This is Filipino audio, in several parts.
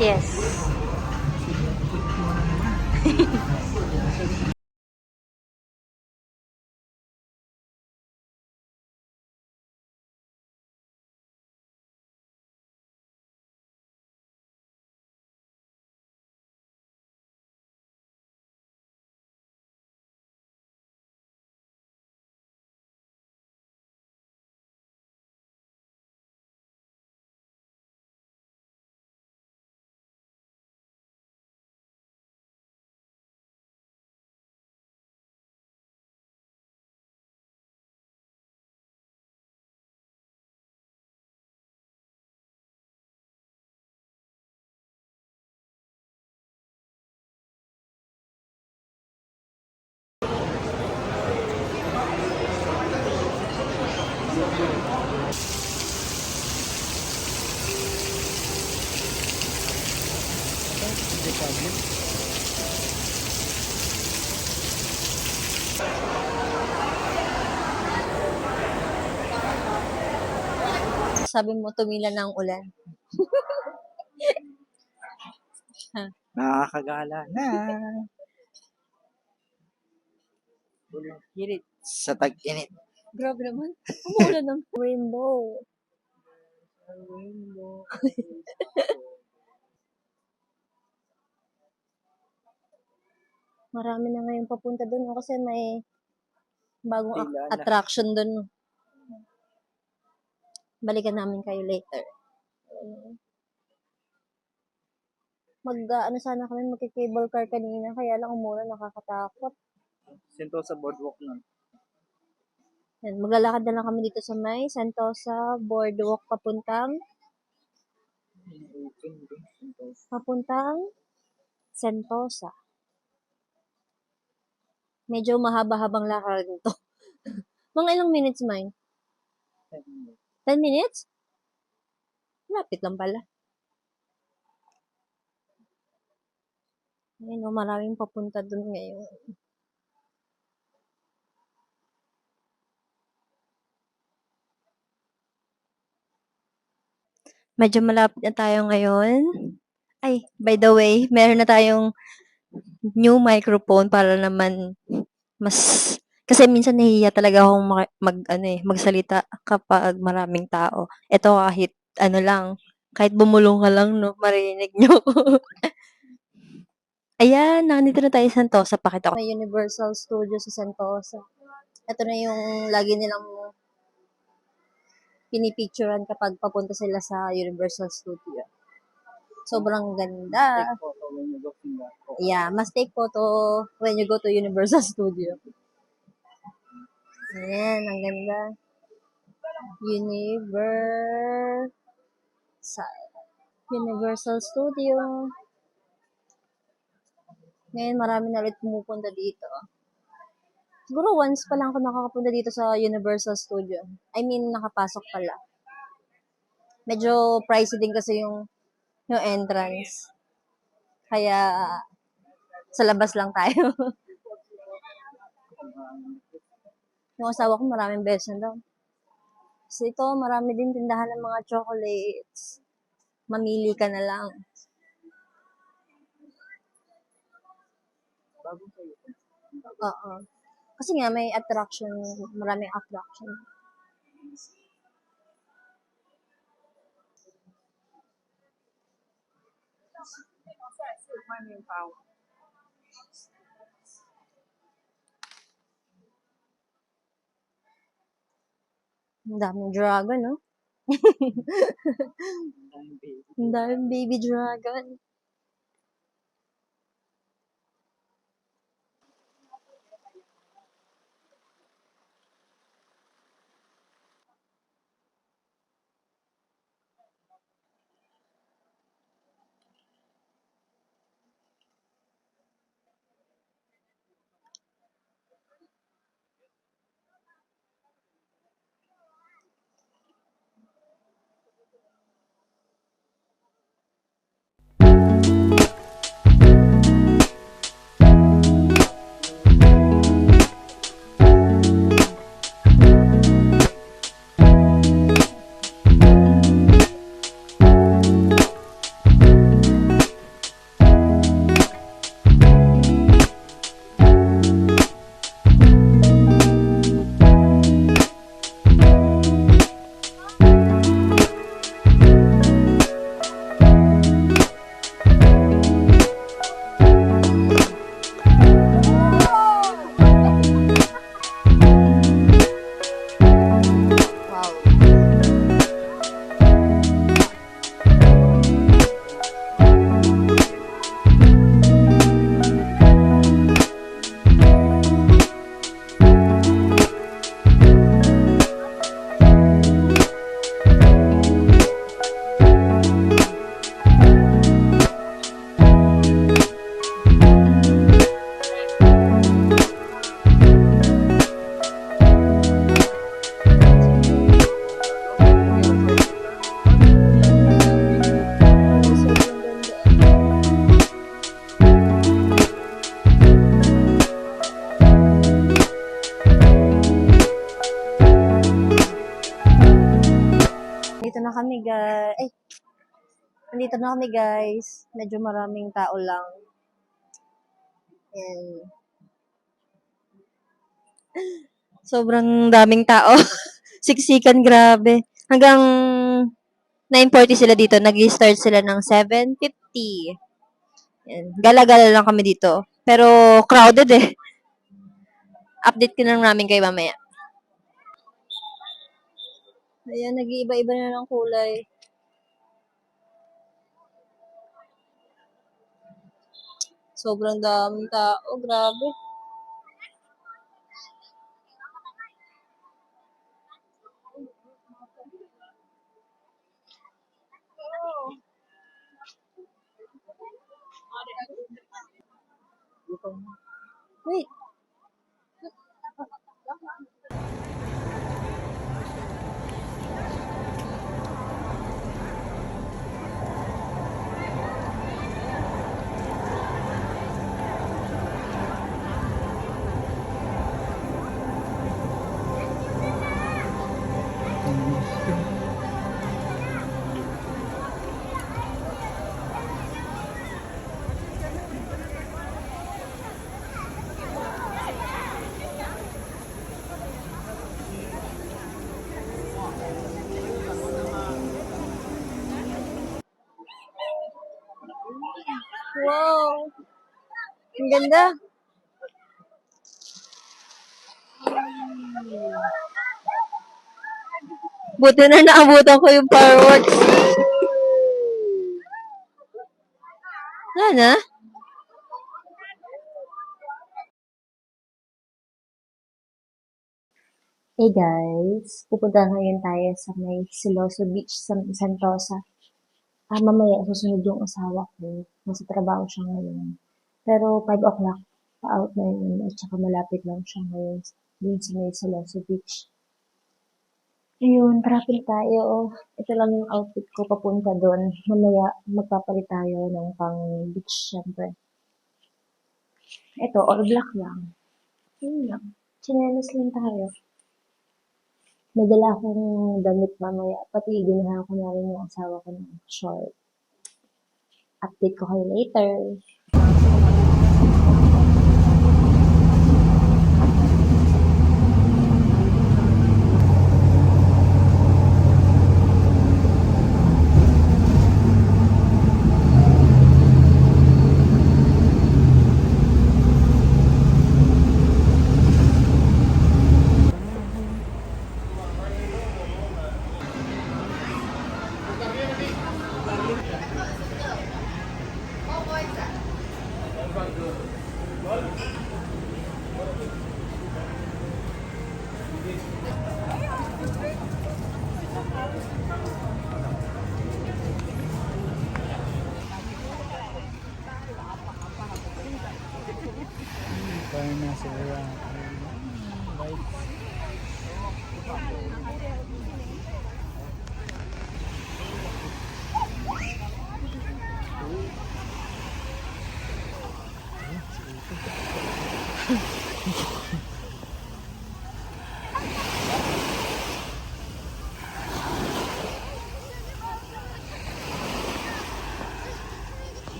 Yes. Sabi mo tumila ng ulan. Nakakagala na. Ulang hirit sa tag-init. Grabe naman. Umuulan ng rainbow. Rainbow. Marami na ngayon papunta doon kasi may bagong Tila na. attraction doon. Balikan namin kayo later. Ano sana kami, magki-cable car kanina, kaya lang umulan, nakakatakot. Sentosa boardwalk nun. Yan, maglalakad na lang kami dito sa may Sentosa Boardwalk papuntang Sentosa. Medyo mahaba-habang lakad nito. Mga ilang minutes, Mine? 10 minutes? Lapit lang pala. Ayun, maraming papunta dun ngayon. Medyo malapit na tayo ngayon. Ay, by the way, meron na tayong new microphone para naman mas kasi minsan nahihiya talaga akong magsalita kapag maraming tao. Ito kahit ano lang, kahit bumulong ka lang, no, marinig nyo. Ayan, nandito na tayo sa Sentosa. Pakita ko. May Universal Studios sa Sentosa. Ito na yung lagi nilang pinipicturean kapag papunta sila sa Universal Studio. Sobrang ganda. Take photo when you go Singapore. Yeah, must take photo when you go to Universal Studio. Ayan, ang ganda. Universal Studio. Ngayon, marami na ulit pumupunta dito. Siguro once pa lang ako nakakapunta dito sa Universal Studio. I mean, nakapasok pala. Medyo pricey din kasi yung entrance. Kaya, sa labas lang tayo. Yung asawa ko maraming beses na daw. Kasi ito, marami din tindahan ng mga chocolates. Mamili ka na lang. Bagong kayo. Oo. Kasi nga, may attraction, maraming attraction. Ang daming dragon, no? Ang daming baby dragon. na kami, guys. Ay, nandito na kami, guys. Medyo maraming tao lang. And, sobrang daming tao. Siksikan, grabe. Hanggang 9:40 sila dito. Nag-start sila ng 7:50. Yan. Gala-gala lang kami dito. Pero crowded eh. Update ko na lang namin kayo mamaya. Ayan, nag-iiba-iba na ng kulay. Sobrang daming tao. Grabe. Wait. Wow. Ang ganda. Buti na naabutan ko yung fireworks. Wala na? Hey guys, pupunta ngayon tayo sa may Siloso Beach sa Sentosa. Mamaya susunod yung asawa ko. Nasa trabaho siya ngayon. Pero 5 o'clock pa-out na yun at saka malapit lang siya ngayon dun sa may Siloso Beach. Ayun, traffic tayo. Oh. Ito lang yung outfit ko papunta doon. Mamaya magpapalit tayo ng pang beach syempre. Ito, all black lang. Yun lang. Chinelas lang tayo. May dala akong damit mamaya. Pati ginawa ko na rin yung asawa ko ng short. Update ko kayo later. Kaya na sila. Lights.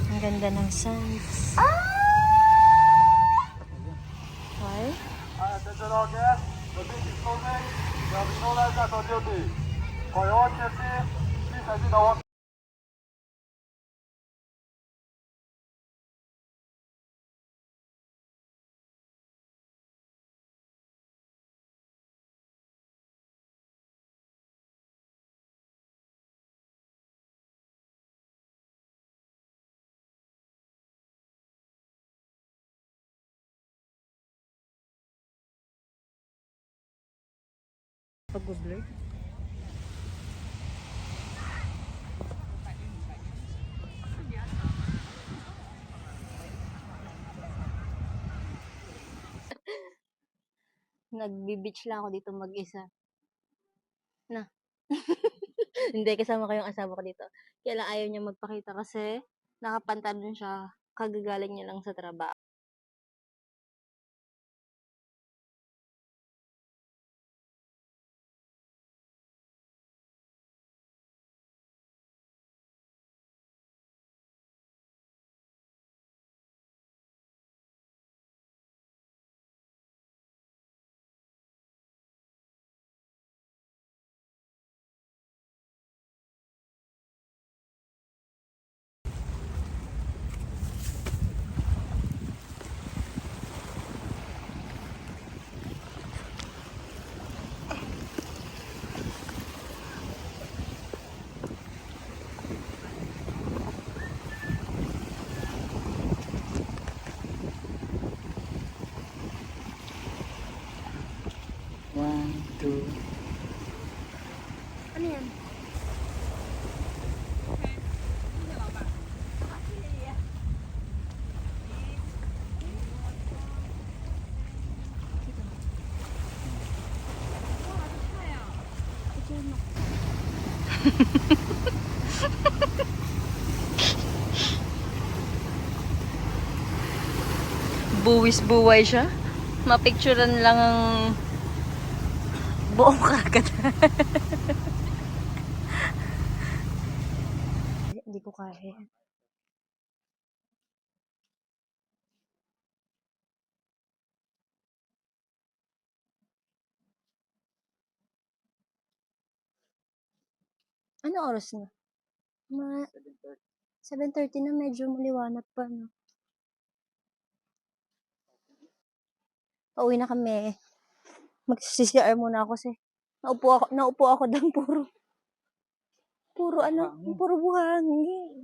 Ang ganda ng suns. Why? Pag-blur. Nagbi-beach lang ako dito mag-isa. Na. Hindi, kasama ko yung asawa ko dito. Kaya lang ayaw niya magpakita kasi nakapantalon siya. Kagagaling niya lang sa trabaho. Buwis buway siya. Mapicturean lang ang buong kagat. Hindi ko kaya. Ano oras na? 7:30 na, medyo maliwanag pa, no? Pauwi na kami. Mag-CCR muna ako kasi naupo ako doon puro buhangin.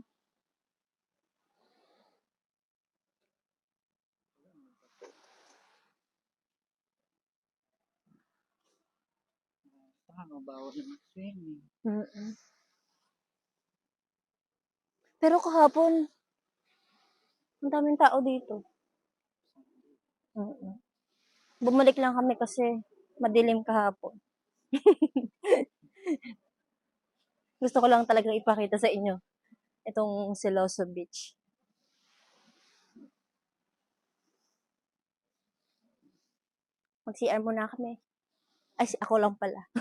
Bawal na mag-swimming. Mm. Pero kahapon, ang daming tao dito. Mm. Bumalik lang kami kasi madilim kahapon. Gusto ko lang talagang ipakita sa inyo itong Siloso Beach. Mag-CR muna kami. Ay, ako lang pala.